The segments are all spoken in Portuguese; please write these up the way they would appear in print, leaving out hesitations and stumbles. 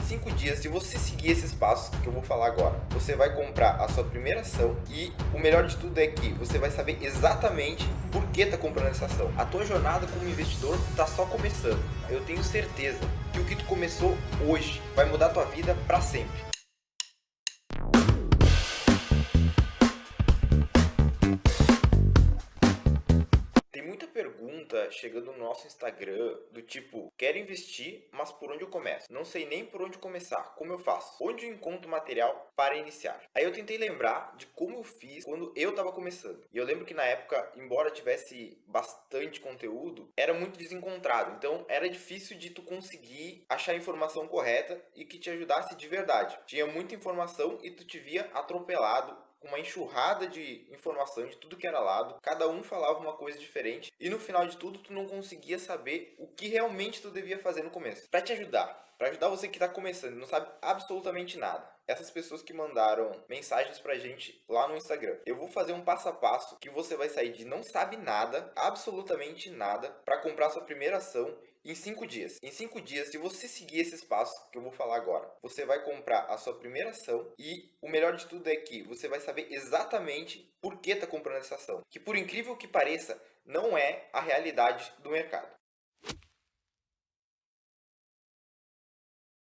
5 dias, se você seguir esses passos que eu vou falar agora, você vai comprar a sua primeira ação e o melhor de tudo é que você vai saber exatamente por que está comprando essa ação. A tua jornada como investidor está só começando. Eu tenho certeza que o que tu começou hoje vai mudar a tua vida para sempre. Tem muita pergunta chegando no nosso Instagram do tipo, quero investir, mas por onde eu começo? Não sei nem por onde começar, como eu faço? Onde eu encontro material para iniciar? Aí eu tentei lembrar de como eu fiz quando eu estava começando. E eu lembro que na época, embora tivesse bastante conteúdo, era muito desencontrado. Então era difícil de tu conseguir achar a informação correta e que te ajudasse de verdade. Tinha muita informação e tu te via atropelado com uma enxurrada de informação de tudo que era lado, cada um falava uma coisa diferente e no final de tudo tu não conseguia saber o que realmente tu devia fazer no começo. Para ajudar você que está começando e não sabe absolutamente nada, essas pessoas que mandaram mensagens pra gente lá no Instagram, eu vou fazer um passo a passo que você vai sair de não sabe nada, absolutamente nada, para comprar sua primeira ação em 5 dias. Em 5 dias, se você seguir esses passos que eu vou falar agora, você vai comprar a sua primeira ação e o melhor de tudo é que você vai saber exatamente por que está comprando essa ação. Que por incrível que pareça, não é a realidade do mercado.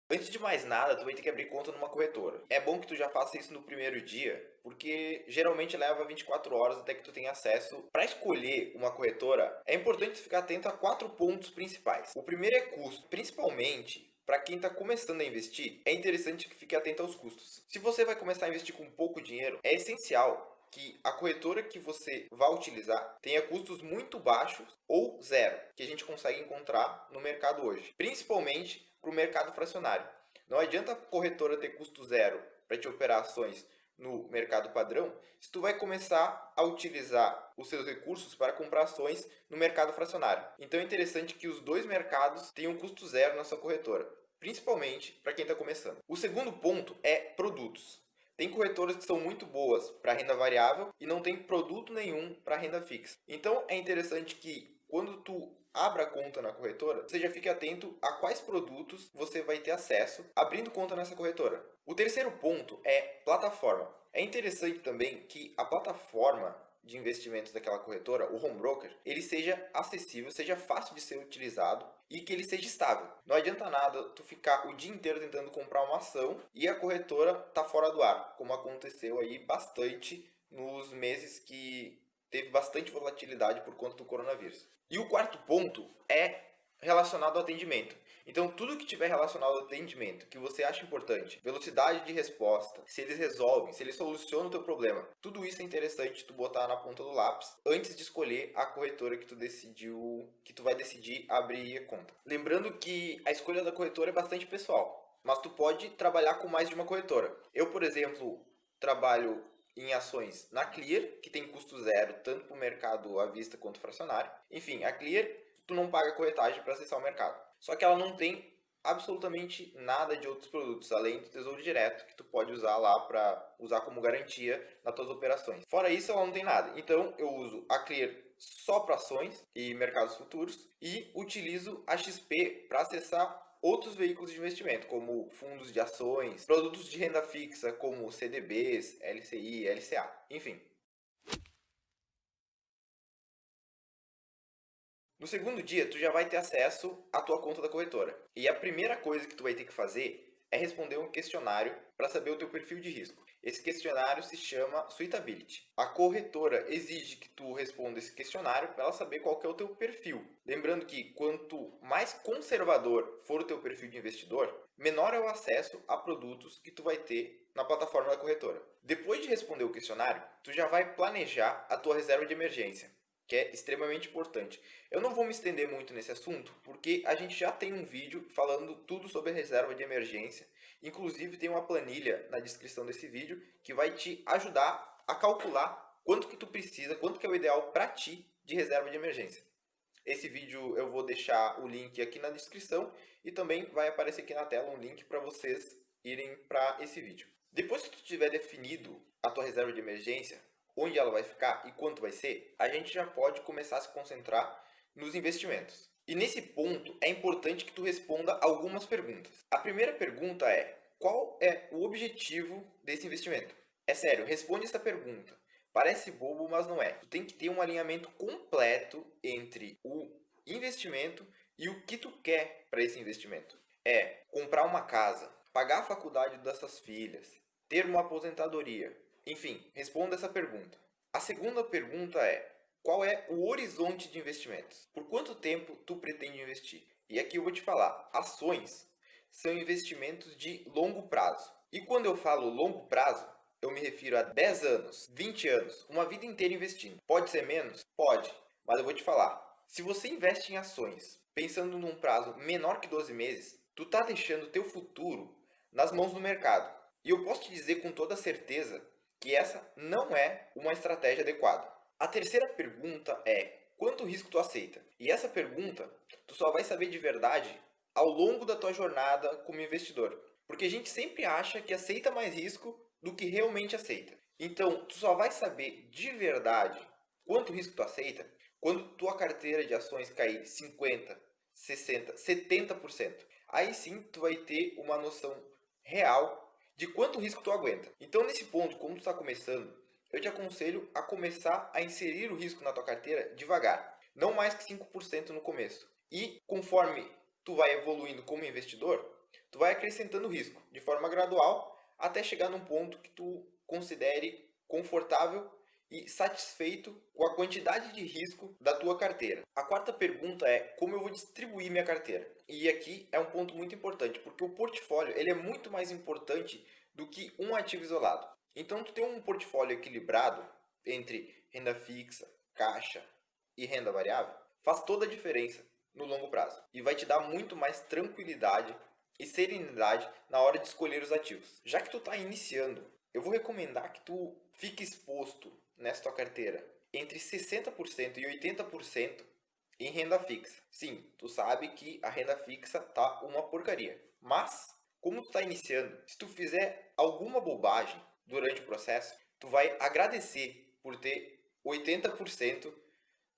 Antes de mais nada, tu vai ter que abrir conta numa corretora. É bom que tu já faça isso no primeiro dia, porque geralmente leva 24 horas até que tu tenha acesso. Para escolher uma corretora, é importante ficar atento a 4 pontos principais. O primeiro é custo, principalmente para quem está começando a investir, é interessante que fique atento aos custos. Se você vai começar a investir com pouco dinheiro, é essencial que a corretora que você vai utilizar tenha custos muito baixos ou zero, que a gente consegue encontrar no mercado hoje, principalmente para o mercado fracionário. Não adianta a corretora ter custo zero para te operar ações no mercado padrão, se tu vai começar a utilizar os seus recursos para comprar ações no mercado fracionário. Então é interessante que os dois mercados tenham custo zero na sua corretora, principalmente para quem está começando. O segundo ponto é produtos. Tem corretoras que são muito boas para renda variável e não tem produto nenhum para renda fixa. Então é interessante que quando tu abra a conta na corretora, você já fique atento a quais produtos você vai ter acesso abrindo conta nessa corretora. O terceiro ponto é plataforma. É interessante também que a plataforma de investimentos daquela corretora, o home broker, ele seja acessível, seja fácil de ser utilizado e que ele seja estável. Não adianta nada tu ficar o dia inteiro tentando comprar uma ação e a corretora tá fora do ar, como aconteceu aí bastante nos meses que teve bastante volatilidade por conta do coronavírus. E o quarto ponto é relacionado ao atendimento. Então, tudo que tiver relacionado ao atendimento, que você acha importante, velocidade de resposta, se eles resolvem, se eles solucionam o teu problema, tudo isso é interessante tu botar na ponta do lápis antes de escolher a corretora que tu vai decidir abrir a conta. Lembrando que a escolha da corretora é bastante pessoal, mas tu pode trabalhar com mais de uma corretora. Eu, por exemplo, trabalho em ações na Clear, que tem custo zero, tanto para o mercado à vista quanto fracionário. Enfim, a Clear, tu não paga corretagem para acessar o mercado. Só que ela não tem absolutamente nada de outros produtos, além do Tesouro Direto, que tu pode usar lá para usar como garantia nas tuas operações. Fora isso, ela não tem nada. Então, eu uso a Clear só para ações e mercados futuros e utilizo a XP para acessar outros veículos de investimento, como fundos de ações, produtos de renda fixa, como CDBs, LCI, LCA, enfim. No segundo dia, tu já vai ter acesso à tua conta da corretora. E a primeira coisa que tu vai ter que fazer é responder um questionário para saber o teu perfil de risco. Esse questionário se chama Suitability. A corretora exige que tu responda esse questionário para ela saber qual que é o teu perfil. Lembrando que quanto mais conservador for o teu perfil de investidor, menor é o acesso a produtos que tu vai ter na plataforma da corretora. Depois de responder o questionário, tu já vai planejar a tua reserva de emergência, que é extremamente importante. Eu não vou me estender muito nesse assunto, porque a gente já tem um vídeo falando tudo sobre reserva de emergência. Inclusive tem uma planilha na descrição desse vídeo que vai te ajudar a calcular quanto que tu precisa, quanto que é o ideal para ti de reserva de emergência. Esse vídeo eu vou deixar o link aqui na descrição e também vai aparecer aqui na tela um link para vocês irem para esse vídeo. Depois que tu tiver definido a tua reserva de emergência, onde ela vai ficar e quanto vai ser, a gente já pode começar a se concentrar nos investimentos. E nesse ponto é importante que tu responda algumas perguntas. A primeira pergunta é: qual é o objetivo desse investimento? É sério, responde essa pergunta. Parece bobo, mas não é. Tu tem que ter um alinhamento completo entre o investimento e o que tu quer para esse investimento. É comprar uma casa, pagar a faculdade dessas filhas, ter uma aposentadoria. Enfim, responda essa pergunta. A segunda pergunta é: qual é o horizonte de investimentos? Por quanto tempo tu pretende investir? E aqui eu vou te falar, ações são investimentos de longo prazo. E quando eu falo longo prazo, eu me refiro a 10 anos, 20 anos, uma vida inteira investindo. Pode ser menos? Pode, mas eu vou te falar. Se você investe em ações pensando num prazo menor que 12 meses, tu tá deixando o teu futuro nas mãos do mercado. E eu posso te dizer com toda certeza que essa não é uma estratégia adequada. A terceira pergunta é: quanto risco tu aceita? E essa pergunta tu só vai saber de verdade ao longo da tua jornada como investidor. Porque a gente sempre acha que aceita mais risco do que realmente aceita. Então, tu só vai saber de verdade quanto risco tu aceita quando tua carteira de ações cair 50, 60, 70%. Aí sim tu vai ter uma noção real de quanto risco tu aguenta. Então, nesse ponto, como tu está começando, eu te aconselho a começar a inserir o risco na tua carteira devagar, não mais que 5% no começo. E conforme tu vai evoluindo como investidor, tu vai acrescentando risco de forma gradual até chegar num ponto que tu considere confortável e satisfeito com a quantidade de risco da tua carteira. A quarta pergunta é: como eu vou distribuir minha carteira? E aqui é um ponto muito importante, porque o portfólio ele é muito mais importante do que um ativo isolado. Então, tu ter um portfólio equilibrado entre renda fixa, caixa e renda variável faz toda a diferença no longo prazo e vai te dar muito mais tranquilidade e serenidade na hora de escolher os ativos. Já que tu está iniciando, eu vou recomendar que tu fique exposto nessa tua carteira entre 60% e 80% em renda fixa. Sim, tu sabe que a renda fixa tá uma porcaria, mas como tu está iniciando, se tu fizer alguma bobagem durante o processo, tu vai agradecer por ter 80%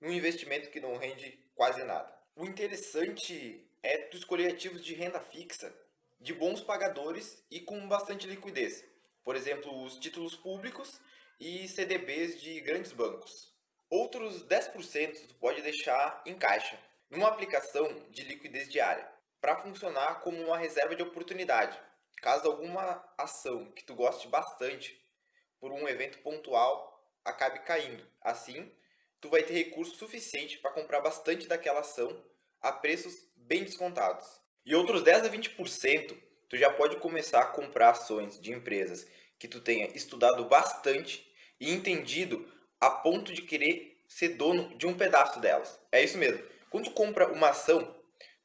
num investimento que não rende quase nada. O interessante é tu escolher ativos de renda fixa, de bons pagadores e com bastante liquidez. Por exemplo, os títulos públicos e CDBs de grandes bancos. Outros 10% tu pode deixar em caixa, numa aplicação de liquidez diária, para funcionar como uma reserva de oportunidade. Caso alguma ação que tu goste bastante por um evento pontual acabe caindo. Assim, tu vai ter recurso suficiente para comprar bastante daquela ação a preços bem descontados. E outros 10 a 20%, tu já pode começar a comprar ações de empresas que tu tenha estudado bastante e entendido a ponto de querer ser dono de um pedaço delas. É isso mesmo. Quando tu compra uma ação,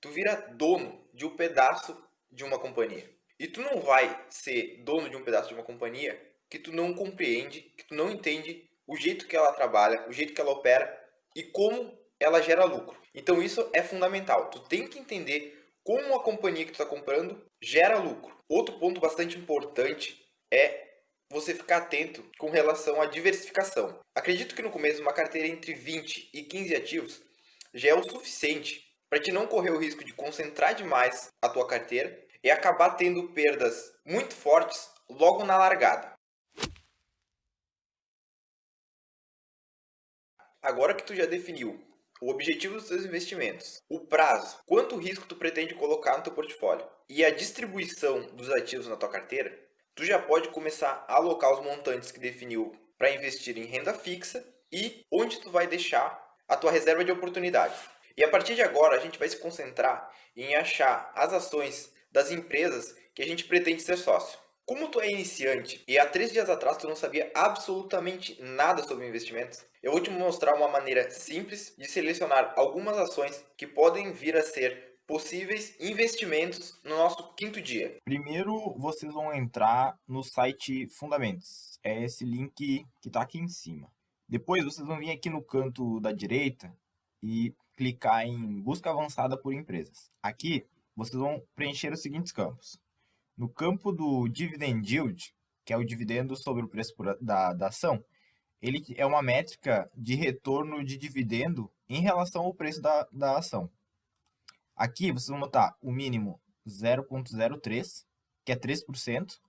tu vira dono de um pedaço de uma companhia. E tu não vai ser dono de um pedaço de uma companhia que tu não compreende, que tu não entende o jeito que ela trabalha, o jeito que ela opera e como ela gera lucro. Então isso é fundamental. Tu tem que entender como a companhia que tu está comprando gera lucro. Outro ponto bastante importante é você ficar atento com relação à diversificação. Acredito que no começo uma carteira entre 20 e 15 ativos já é o suficiente para te não correr o risco de concentrar demais a tua carteira e acabar tendo perdas muito fortes logo na largada. Agora que tu já definiu o objetivo dos teus investimentos, o prazo, quanto risco tu pretende colocar no teu portfólio e a distribuição dos ativos na tua carteira, tu já pode começar a alocar os montantes que definiu para investir em renda fixa e onde tu vai deixar a tua reserva de oportunidade. E a partir de agora a gente vai se concentrar em achar as ações das empresas que a gente pretende ser sócio. Como tu é iniciante e há 3 dias atrás tu não sabia absolutamente nada sobre investimentos, eu vou te mostrar uma maneira simples de selecionar algumas ações que podem vir a ser possíveis investimentos no nosso quinto dia. Primeiro, vocês vão entrar no site Fundamentos. É esse link que está aqui em cima. Depois, vocês vão vir aqui no canto da direita e clicar em Busca Avançada por Empresas. Aqui, vocês vão preencher os seguintes campos. No campo do Dividend Yield, que é o dividendo sobre o preço da ação, ele é uma métrica de retorno de dividendo em relação ao preço da ação. Aqui vocês vão botar o mínimo 0,03, que é 3%,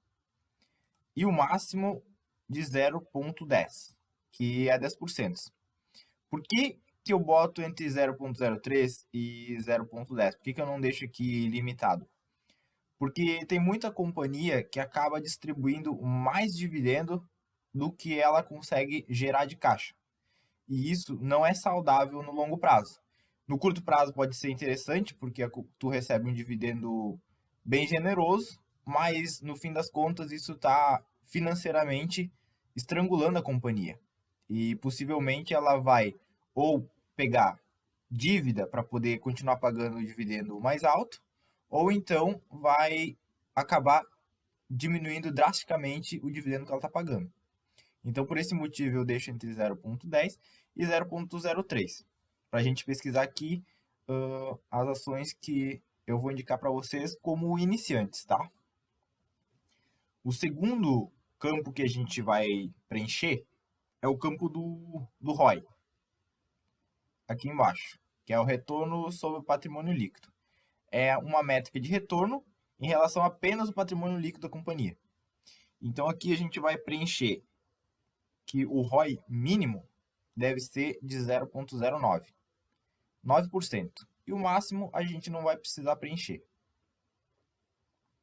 e o máximo de 0,10, que é 10%. Por que eu boto entre 0,03 e 0,10? Por que eu não deixo aqui limitado? Porque tem muita companhia que acaba distribuindo mais dividendo do que ela consegue gerar de caixa. E isso não é saudável no longo prazo. No curto prazo pode ser interessante, porque tu recebe um dividendo bem generoso, mas no fim das contas isso está financeiramente estrangulando a companhia. E possivelmente ela vai ou pegar dívida para poder continuar pagando o dividendo mais alto, ou então vai acabar diminuindo drasticamente o dividendo que ela está pagando. Então, por esse motivo, eu deixo entre 0,10 e 0,03. Para a gente pesquisar aqui as ações que eu vou indicar para vocês como iniciantes, tá? O segundo campo que a gente vai preencher é o campo do ROI, aqui embaixo, que é o retorno sobre o patrimônio líquido. É uma métrica de retorno em relação apenas ao patrimônio líquido da companhia. Então, aqui a gente vai preencher que o ROI mínimo deve ser de 0,09, 9%. E o máximo a gente não vai precisar preencher.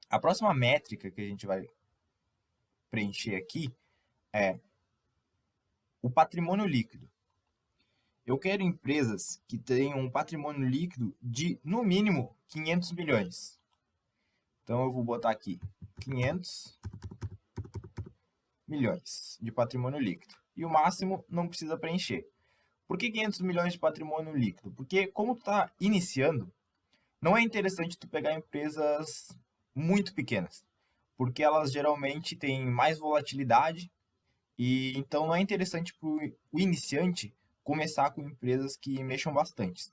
A próxima métrica que a gente vai preencher aqui é o patrimônio líquido. Eu quero empresas que tenham um patrimônio líquido de, no mínimo, 500 milhões. Então, eu vou botar aqui 500 milhões de patrimônio líquido. E o máximo não precisa preencher. Por que 500 milhões de patrimônio líquido? Porque como tu está iniciando, não é interessante tu pegar empresas muito pequenas, porque elas geralmente têm mais volatilidade e então não é interessante para o iniciante começar com empresas que mexam bastante.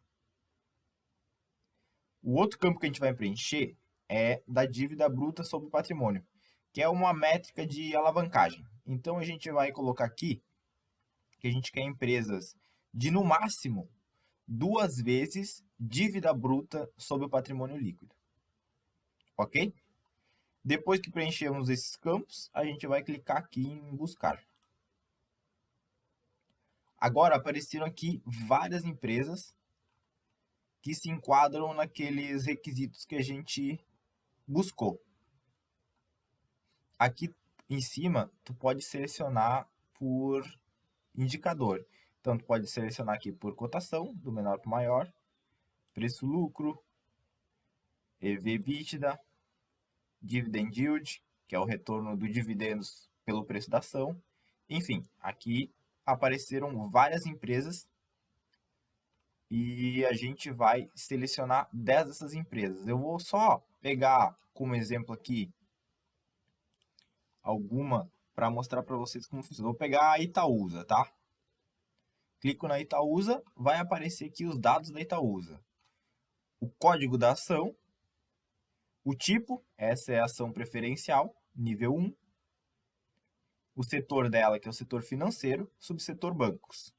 O outro campo que a gente vai preencher é da dívida bruta sobre o patrimônio, que é uma métrica de alavancagem. Então a gente vai colocar aqui que a gente quer empresas de no máximo 2 vezes dívida bruta sobre o patrimônio líquido. Ok? Depois que preenchemos esses campos, a gente vai clicar aqui em buscar. Agora apareceram aqui várias empresas que se enquadram naqueles requisitos que a gente buscou. Aqui em cima, tu pode selecionar por indicador. Então, tu pode selecionar aqui por cotação, do menor para o maior, preço-lucro, EV/EBITDA, dividend yield, que é o retorno do dividendos pelo preço da ação. Enfim, aqui apareceram várias empresas e a gente vai selecionar 10 dessas empresas. Eu vou só pegar como exemplo aqui alguma para mostrar para vocês como funciona. Vou pegar a Itaúsa, tá? Clico na Itaúsa, vai aparecer aqui os dados da Itaúsa. O código da ação, o tipo, essa é a ação preferencial, nível 1. O setor dela, que é o setor financeiro, subsetor bancos.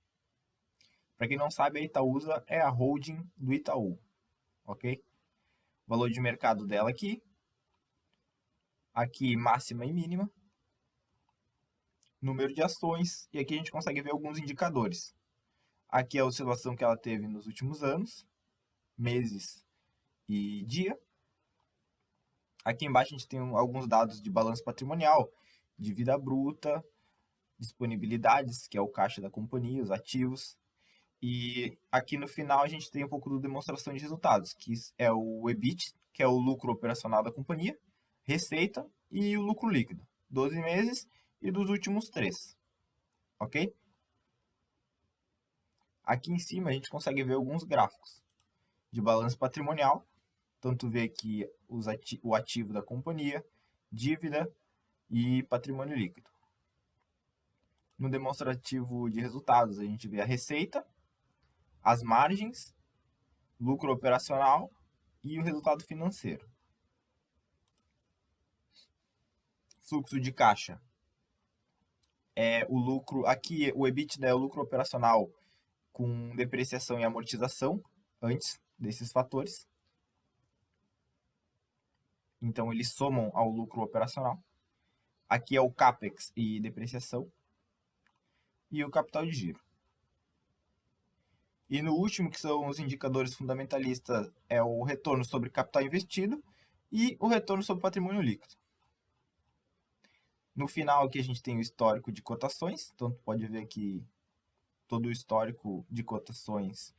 Para quem não sabe, a Itaúsa é a holding do Itaú, ok? Valor de mercado dela aqui. Aqui, máxima e mínima. Número de ações. E aqui a gente consegue ver alguns indicadores. Aqui é a oscilação que ela teve nos últimos anos, meses e dia. Aqui embaixo a gente tem alguns dados de balanço patrimonial, dívida bruta, disponibilidades, que é o caixa da companhia, os ativos. E aqui no final a gente tem um pouco de demonstração de resultados, que é o EBIT, que é o lucro operacional da companhia, receita e o lucro líquido, 12 meses e dos últimos 3. Ok? Aqui em cima a gente consegue ver alguns gráficos de balanço patrimonial. Tanto vê aqui o ativo da companhia, dívida e patrimônio líquido. No demonstrativo de resultados, a gente vê a receita, as margens, lucro operacional e o resultado financeiro. Fluxo de caixa é o lucro, aqui o EBITDA é o lucro operacional com depreciação e amortização antes desses fatores. Então, eles somam ao lucro operacional. Aqui é o CAPEX e depreciação. E o capital de giro. E no último, que são os indicadores fundamentalistas, é o retorno sobre capital investido e o retorno sobre patrimônio líquido. No final aqui a gente tem o histórico de cotações, então tu pode ver aqui todo o histórico de cotações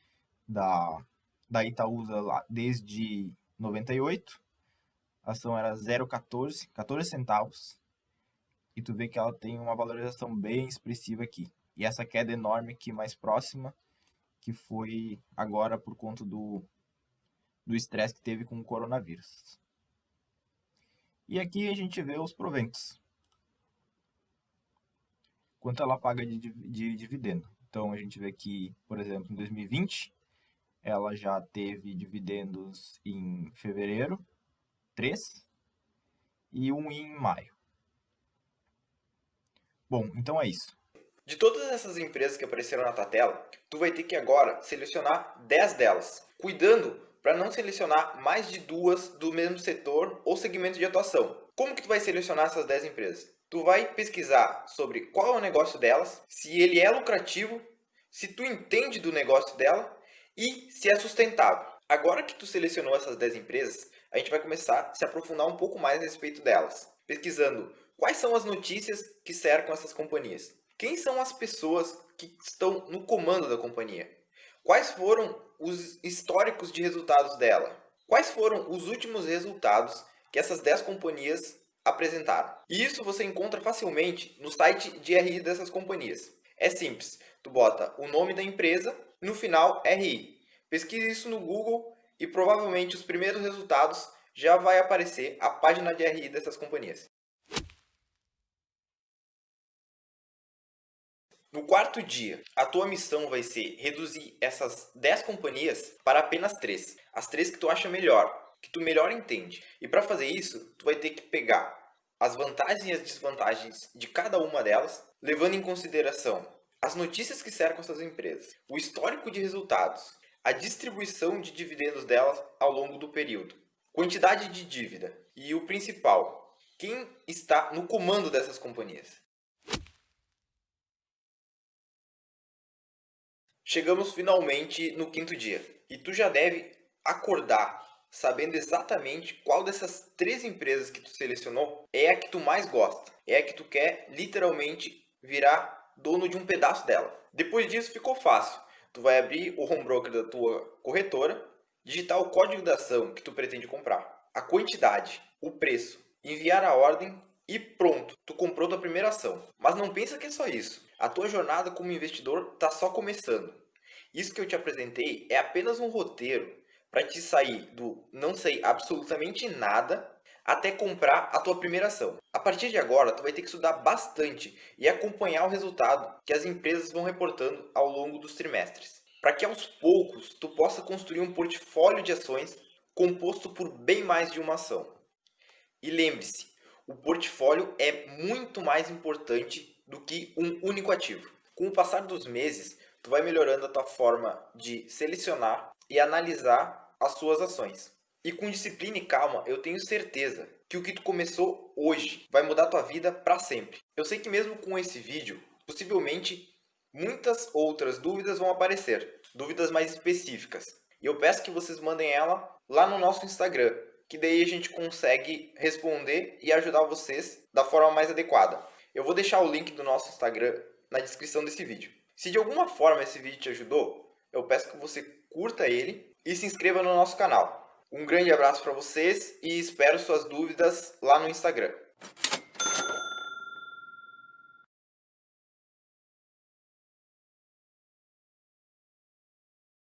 da Itaúsa lá desde 98. A ação era 0,14, 14 centavos. E tu vê que ela tem uma valorização bem expressiva aqui. E essa queda enorme aqui mais próxima, que foi agora por conta do estresse que teve com o coronavírus. E aqui a gente vê os proventos. Quanto ela paga de dividendo. Então a gente vê que, por exemplo, em 2020, ela já teve dividendos em fevereiro, 3, e 1 em maio. Bom, então é isso. De todas essas empresas que apareceram na tua tela, tu vai ter que agora selecionar 10 delas, cuidando para não selecionar mais de 2 do mesmo setor ou segmento de atuação. Como que tu vai selecionar essas 10 empresas? Tu vai pesquisar sobre qual é o negócio delas, se ele é lucrativo, se tu entende do negócio dela e se é sustentável. Agora que tu selecionou essas 10 empresas, a gente vai começar a se aprofundar um pouco mais a respeito delas, pesquisando quais são as notícias que cercam essas companhias. Quem são as pessoas que estão no comando da companhia? Quais foram os históricos de resultados dela? Quais foram os últimos resultados que essas 10 companhias apresentaram? E isso você encontra facilmente no site de RI dessas companhias. É simples, tu bota o nome da empresa, no final RI. Pesquise isso no Google e provavelmente os primeiros resultados já vai aparecer a página de RI dessas companhias. No quarto dia, a tua missão vai ser reduzir essas 10 companhias para apenas 3. As 3 que tu acha melhor, que tu melhor entende. E para fazer isso, tu vai ter que pegar as vantagens e as desvantagens de cada uma delas, levando em consideração as notícias que cercam essas empresas, o histórico de resultados, a distribuição de dividendos delas ao longo do período, quantidade de dívida e o principal, quem está no comando dessas companhias. Chegamos finalmente no quinto dia e tu já deve acordar sabendo exatamente qual dessas 3 empresas que tu selecionou é a que tu mais gosta, é a que tu quer literalmente virar dono de um pedaço dela. Depois disso ficou fácil, tu vai abrir o home broker da tua corretora, digitar o código da ação que tu pretende comprar, a quantidade, o preço, enviar a ordem e pronto, tu comprou tua primeira ação. Mas não pensa que é só isso, a tua jornada como investidor está só começando. Isso que eu te apresentei é apenas um roteiro para te sair do não sei absolutamente nada até comprar a tua primeira ação. A partir de agora, tu vai ter que estudar bastante e acompanhar o resultado que as empresas vão reportando ao longo dos trimestres, para que aos poucos tu possa construir um portfólio de ações composto por bem mais de uma ação. E lembre-se, o portfólio é muito mais importante do que um único ativo. Com o passar dos meses, tu vai melhorando a tua forma de selecionar e analisar as suas ações. E com disciplina e calma, eu tenho certeza que o que tu começou hoje vai mudar a tua vida para sempre. Eu sei que mesmo com esse vídeo, possivelmente muitas outras dúvidas vão aparecer, dúvidas mais específicas. E eu peço que vocês mandem ela lá no nosso Instagram, que daí a gente consegue responder e ajudar vocês da forma mais adequada. Eu vou deixar o link do nosso Instagram na descrição desse vídeo. Se de alguma forma esse vídeo te ajudou, eu peço que você curta ele e se inscreva no nosso canal. Um grande abraço para vocês e espero suas dúvidas lá no Instagram.